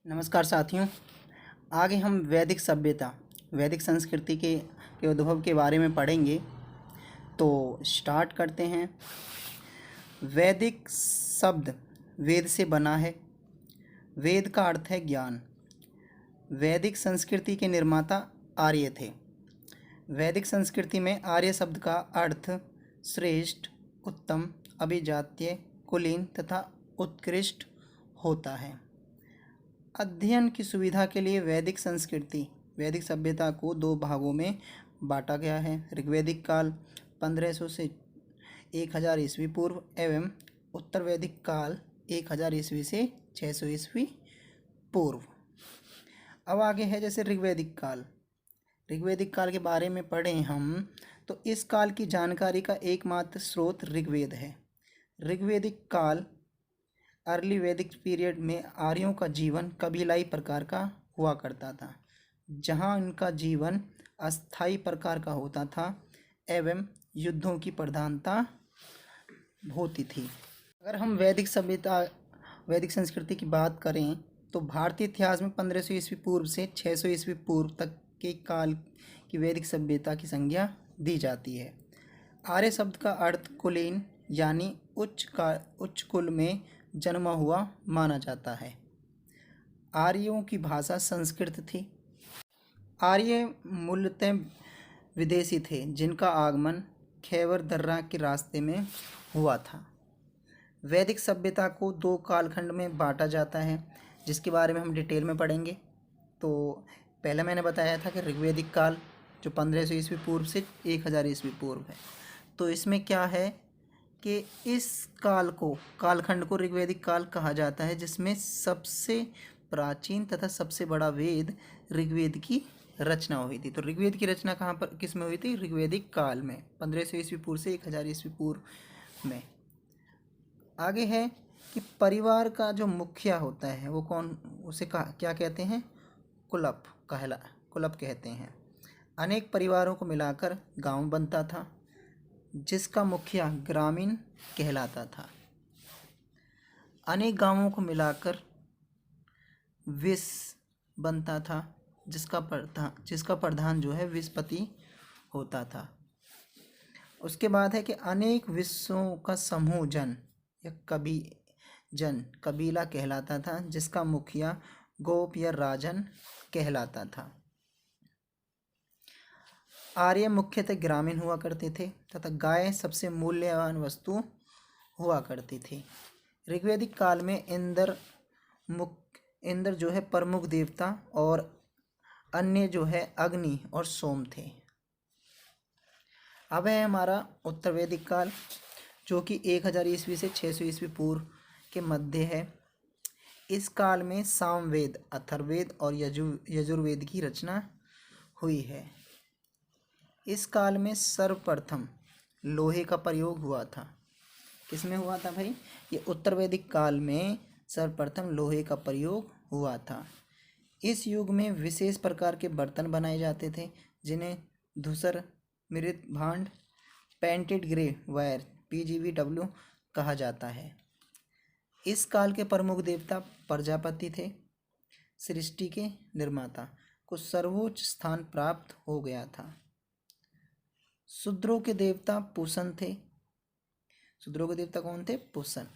नमस्कार साथियों। आगे हम वैदिक सभ्यता, वैदिक संस्कृति के उद्भव के बारे में पढ़ेंगे। तो स्टार्ट करते हैं। वैदिक शब्द वेद से बना है। वेद का अर्थ है ज्ञान। वैदिक संस्कृति के निर्माता आर्य थे। वैदिक संस्कृति में आर्य शब्द का अर्थ श्रेष्ठ, उत्तम, अभिजात्य, कुलीन तथा उत्कृष्ट होता है। अध्ययन की सुविधा के लिए वैदिक संस्कृति, वैदिक सभ्यता को दो भागों में बांटा गया है। ऋग्वैदिक काल 1500 से 1000 ईस्वी पूर्व एवं उत्तर वैदिक काल 1000 ईस्वी से 600 ईस्वी पूर्व। अब आगे है जैसे ऋग्वैदिक काल। ऋग्वैदिक काल के बारे में पढ़ें हम तो इस काल की जानकारी का एकमात्र स्रोत ऋग्वेद है। ऋग्वैदिक काल अर्ली वैदिक पीरियड में आर्यों का जीवन कबीलाई प्रकार का हुआ करता था, जहां उनका जीवन अस्थायी प्रकार का होता था एवं युद्धों की प्रधानता होती थी। अगर हम वैदिक सभ्यता, वैदिक संस्कृति की बात करें तो भारतीय इतिहास में 1500 ईस्वी पूर्व से 600 ईस्वी पूर्व तक के काल की वैदिक सभ्यता की संज्ञा दी जाती है। आर्य शब्द का अर्थ कुलीन यानी उच्च कुल में जन्मा हुआ माना जाता है। आर्यों की भाषा संस्कृत थी। आर्य मूलतः विदेशी थे जिनका आगमन खैबर दर्रा के रास्ते में हुआ था। वैदिक सभ्यता को दो कालखंड में बांटा जाता है, जिसके बारे में हम डिटेल में पढ़ेंगे। तो पहले मैंने बताया था कि ऋग्वैदिक काल जो 1500 ईस्वी पूर्व से 1000 ईस्वी पूर्व है। तो इसमें क्या है कि इस कालखंड को ऋग्वैदिक काल कहा जाता है, जिसमें सबसे प्राचीन तथा सबसे बड़ा वेद ऋग्वेद की रचना हुई थी। तो ऋग्वेद की रचना कहाँ पर, किस में हुई थी? ऋग्वैदिक काल में, 1500 ईस्वी पूर्व से 1000 ईस्वी पूर्व में। आगे है कि परिवार का जो मुखिया होता है वो कौन, उसे क्या कहते हैं? कुलप कहते हैं। अनेक परिवारों को मिलाकर गांव बनता था, जिसका मुखिया ग्रामीण कहलाता था। अनेक गांवों को मिलाकर विस बनता था, जिसका प्रधान जो है विसपति होता था। उसके बाद है कि अनेक विषयों का समूह जन या कबीला कहलाता था, जिसका मुखिया गोप या राजन कहलाता था। आर्य मुख्यतः ग्रामीण हुआ करते थे तथा गाय सबसे मूल्यवान वस्तु हुआ करती थी। ऋग्वैदिक काल में इंद्र जो है प्रमुख देवता और अन्य जो है अग्नि और सोम थे। अब है हमारा उत्तर वैदिक काल, जो कि 1000 ईस्वी से 600 ईस्वी पूर्व के मध्य है। इस काल में सामवेद, अथर्ववेद और यजुर्वेद की रचना हुई है। इस काल में सर्वप्रथम लोहे का प्रयोग हुआ था। किसमें हुआ था भाई? ये उत्तर वैदिक काल में सर्वप्रथम लोहे का प्रयोग हुआ था। इस युग में विशेष प्रकार के बर्तन बनाए जाते थे, जिन्हें धूसर, मृत भांड, पेंटेड ग्रे वायर PGVW कहा जाता है। इस काल के प्रमुख देवता प्रजापति थे। सृष्टि के निर्माता को सर्वोच्च स्थान प्राप्त हो गया था। शूद्रों के देवता पूषण थे। शूद्रों के देवता कौन थे? पूषण।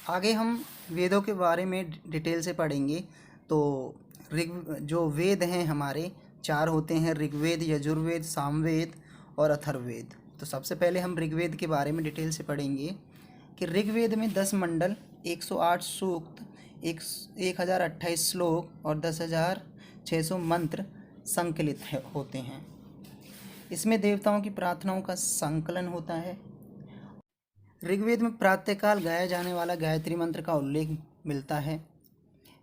आगे हम वेदों के बारे में डिटेल से पढ़ेंगे। तो जो वेद हैं हमारे 4 होते हैं: ऋग्वेद, यजुर्वेद, सामवेद और अथर्ववेद। तो सबसे पहले हम ऋग्वेद के बारे में डिटेल से पढ़ेंगे कि ऋग्वेद में 10 मंडल, 108 सूक्त, 1028 श्लोक और 10,600 मंत्र संकलित होते हैं। इसमें देवताओं की प्रार्थनाओं का संकलन होता है। ऋग्वेद में प्रातःकाल गाया जाने वाला गायत्री मंत्र का उल्लेख मिलता है।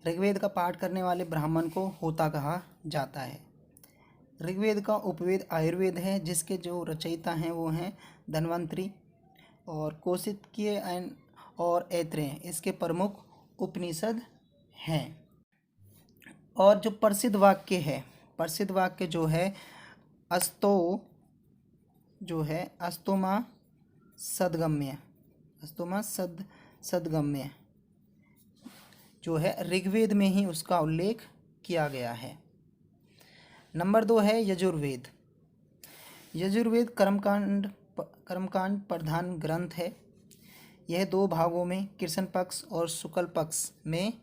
ऋग्वेद का पाठ करने वाले ब्राह्मण को होता कहा जाता है। ऋग्वेद का उपवेद आयुर्वेद है, जिसके जो रचयिता हैं वो हैं धन्वंतरी और कौशिकीय और ऐत्रेय इसके प्रमुख उपनिषद हैं। और जो प्रसिद्ध वाक्य जो है अस्तोमा सदगम्य जो है ऋग्वेद में ही उसका उल्लेख किया गया है। नंबर 2 है यजुर्वेद। यजुर्वेद कर्मकांड प्रधान ग्रंथ है। यह 2 भागों में कृष्ण पक्ष और शुक्ल पक्ष में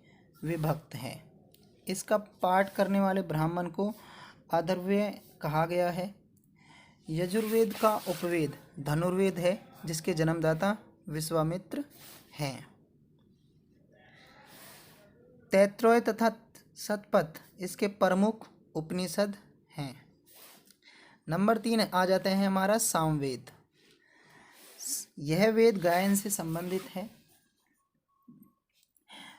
विभक्त है। इसका पाठ करने वाले ब्राह्मण को अथर्ववेद कहा गया है। यजुर्वेद का उपवेद धनुर्वेद है, जिसके जन्मदाता विश्वामित्र हैं। तैत्तिरीय तथा शतपथ इसके प्रमुख उपनिषद हैं। नंबर 3 आ जाते हैं हमारा सामवेद। यह वेद गायन से संबंधित है।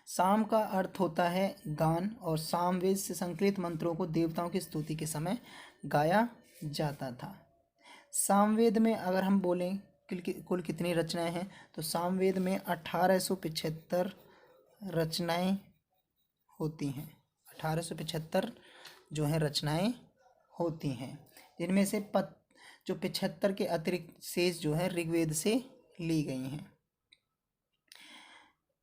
साम का अर्थ होता है गान, और सामवेद से संकलित मंत्रों को देवताओं की स्तुति के समय गाया जाता था। सामवेद में अगर हम बोलें कुल कितनी रचनाएं हैं, तो सामवेद में 1875 रचनाएं होती हैं। 1875 जो है रचनाएं होती हैं, जिनमें से जो 75 के अतिरिक्त शेष जो है ऋग्वेद से ली गई हैं।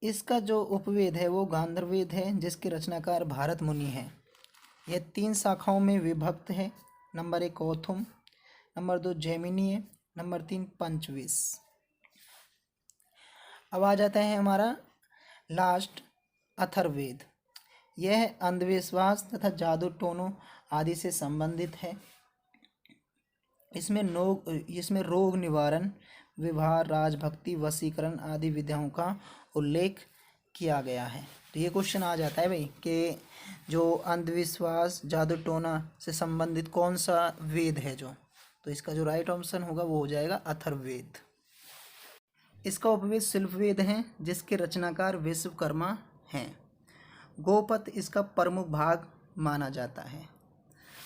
इसका जो उपवेद है वो गांधर्ववेद है, जिसके रचनाकार भारत मुनि हैं। यह 3 शाखाओं में विभक्त है। नंबर 1 कौथुम, नंबर 2 जैमिनीय, नंबर 3 पंचविश। अब आ जाता है हमारा लास्ट अथर्ववेद। यह अंधविश्वास तथा जादू टोनों आदि से संबंधित है। इसमें रोग निवारण, विवाह, राजभक्ति, वशीकरण आदि विद्याओं का उल्लेख किया गया है। तो ये क्वेश्चन आ जाता है भाई कि जो अंधविश्वास जादू टोना से संबंधित कौन सा वेद है जो, तो इसका जो राइट ऑप्शन होगा वो हो जाएगा अथर्ववेद। इसका उपवेद शिल्पवेद है, जिसके रचनाकार विश्वकर्मा हैं। गोपथ इसका प्रमुख भाग माना जाता है।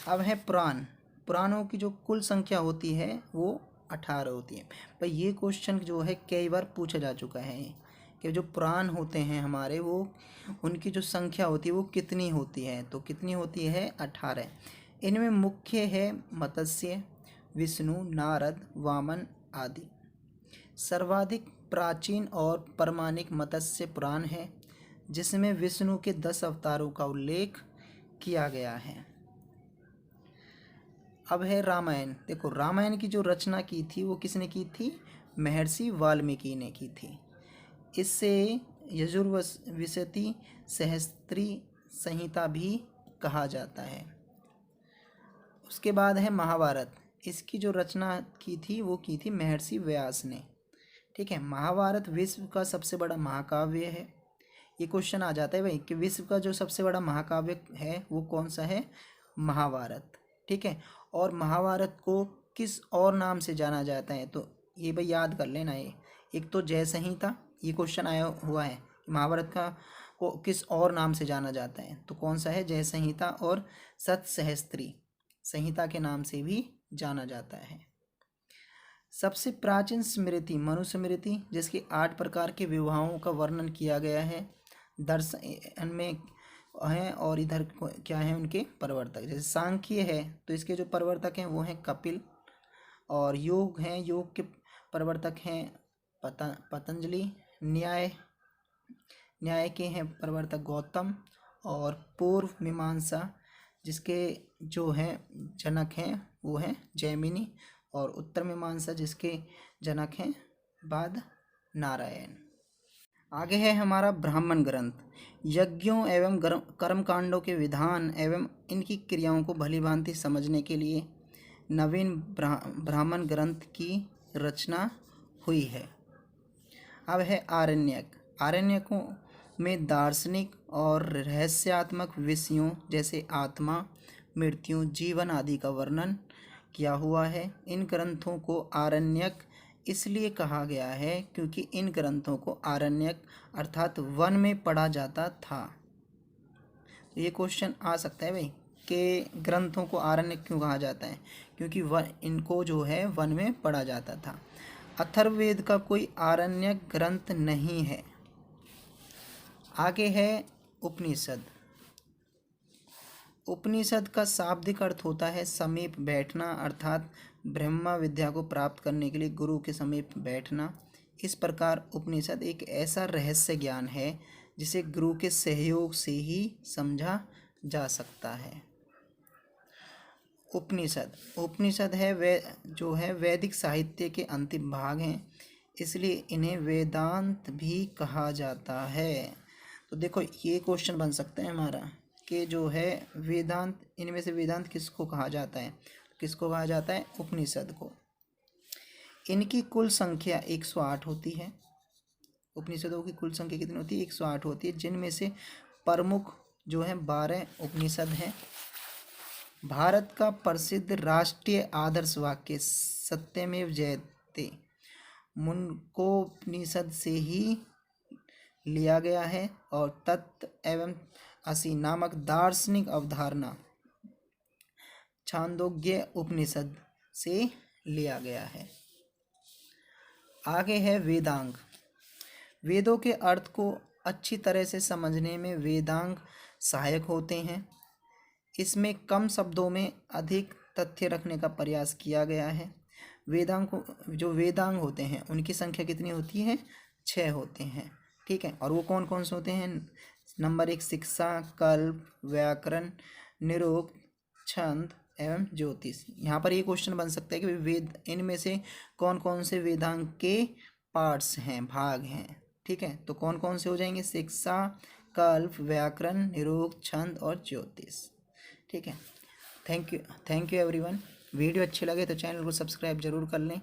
अब है पुराण। पुराणों की जो कुल संख्या होती है वो 18 होती है। पर ये क्वेश्चन जो है कई बार पूछा जा चुका है कि जो पुराण होते हैं हमारे, वो उनकी जो संख्या होती है वो कितनी होती है, तो कितनी होती है 18। इनमें मुख्य है मत्स्य, विष्णु, नारद, वामन आदि। सर्वाधिक प्राचीन और प्रामाणिक मत्स्य पुराण है, जिसमें विष्णु के 10 अवतारों का उल्लेख किया गया है। अब है रामायण। देखो रामायण की जो रचना की थी वो किसने की थी? महर्षि वाल्मीकि ने की थी। इससे यजुर्वेदी सहस्त्री संहिता भी कहा जाता है। उसके बाद है महाभारत। इसकी जो रचना की थी वो की थी महर्षि व्यास ने। ठीक है, महाभारत विश्व का सबसे बड़ा महाकाव्य है। ये क्वेश्चन आ जाता है भाई कि विश्व का जो सबसे बड़ा महाकाव्य है वो कौन सा है? महाभारत। ठीक है, और महाभारत को किस और नाम से जाना जाता है? तो ये भाई याद कर लेना। ये एक तो जय संहिता, ये क्वेश्चन आया हुआ है महाभारत का को किस और नाम से जाना जाता है, तो कौन सा है? जय संहिता। और सतसहस्त्री संहिता के नाम से भी जाना जाता है। सबसे प्राचीन स्मृति मनुस्मृति, जिसके 8 प्रकार के विवाहों का वर्णन किया गया है, दर्शन में हैं। और इधर क्या है उनके प्रवर्तक? जैसे सांख्य है तो इसके जो प्रवर्तक हैं वो हैं कपिल, और योग हैं, योग के प्रवर्तक हैं पतंजलि। न्याय के हैं प्रवर्तक गौतम, और पूर्व मीमांसा जिसके जो हैं जनक हैं वो हैं जैमिनी, और उत्तर मीमांसा जिसके जनक हैं बाद नारायण। आगे है हमारा ब्राह्मण ग्रंथ। यज्ञों एवं कर्मकांडों के विधान एवं इनकी क्रियाओं को भलीभांति समझने के लिए नवीन ब्राह्मण ग्रंथ की रचना हुई है। अब है आरण्यक। आरण्यकों में दार्शनिक और रहस्यात्मक विषयों जैसे आत्मा, मृत्यु, जीवन आदि का वर्णन किया हुआ है। इन ग्रंथों को आरण्यक इसलिए कहा गया है क्योंकि इन ग्रंथों को आरण्यक अर्थात वन में पढ़ा जाता था। तो ये क्वेश्चन आ सकता है भाई कि ग्रंथों को आरण्यक क्यों कहा जाता है? क्योंकि इनको जो है वन में पढ़ा जाता था। अथर्ववेद का कोई आरण्यक ग्रंथ नहीं है। आगे है उपनिषद। उपनिषद का शाब्दिक अर्थ होता है समीप बैठना, अर्थात ब्रह्मा विद्या को प्राप्त करने के लिए गुरु के समीप बैठना। इस प्रकार उपनिषद एक ऐसा रहस्य ज्ञान है जिसे गुरु के सहयोग से ही समझा जा सकता है। उपनिषद है वे जो है वैदिक साहित्य के अंतिम भाग हैं, इसलिए इन्हें वेदांत भी कहा जाता है। तो देखो ये क्वेश्चन बन सकता है हमारा कि जो है वेदांत, इनमें से वेदांत किसको कहा जाता है? किसको कहा जाता है? उपनिषद को। इनकी कुल संख्या 108 होती है। उपनिषदों की कुल संख्या कितनी होती है? 108 होती है, जिनमें से प्रमुख जो है 12 उपनिषद हैं। भारत का प्रसिद्ध राष्ट्रीय आदर्श वाक्य सत्यमेव जयते मुंडकोपनिषद से ही लिया गया है और तत्व एवं असि नामक दार्शनिक अवधारणा छांदोग्य उपनिषद से लिया गया है। आगे है वेदांग। वेदों के अर्थ को अच्छी तरह से समझने में वेदांग सहायक होते हैं। इसमें कम शब्दों में अधिक तथ्य रखने का प्रयास किया गया है। जो वेदांग होते हैं उनकी संख्या कितनी होती है? 6 होते हैं। ठीक है, और वो कौन कौन से होते हैं? नंबर 1 शिक्षा, कल्प, व्याकरण, निरुक्त, छंद एवं ज्योतिष। यहाँ पर ये क्वेश्चन बन सकता है कि वेद इनमें से कौन कौन से वेदांग के पार्ट्स हैं, भाग हैं। ठीक है, तो कौन कौन से हो जाएंगे? शिक्षा, कल्प, व्याकरण, निरुक्त, छंद और ज्योतिष। ठीक है, थैंक यू एवरीवन। वीडियो अच्छी लगे तो चैनल को सब्सक्राइब जरूर कर लें।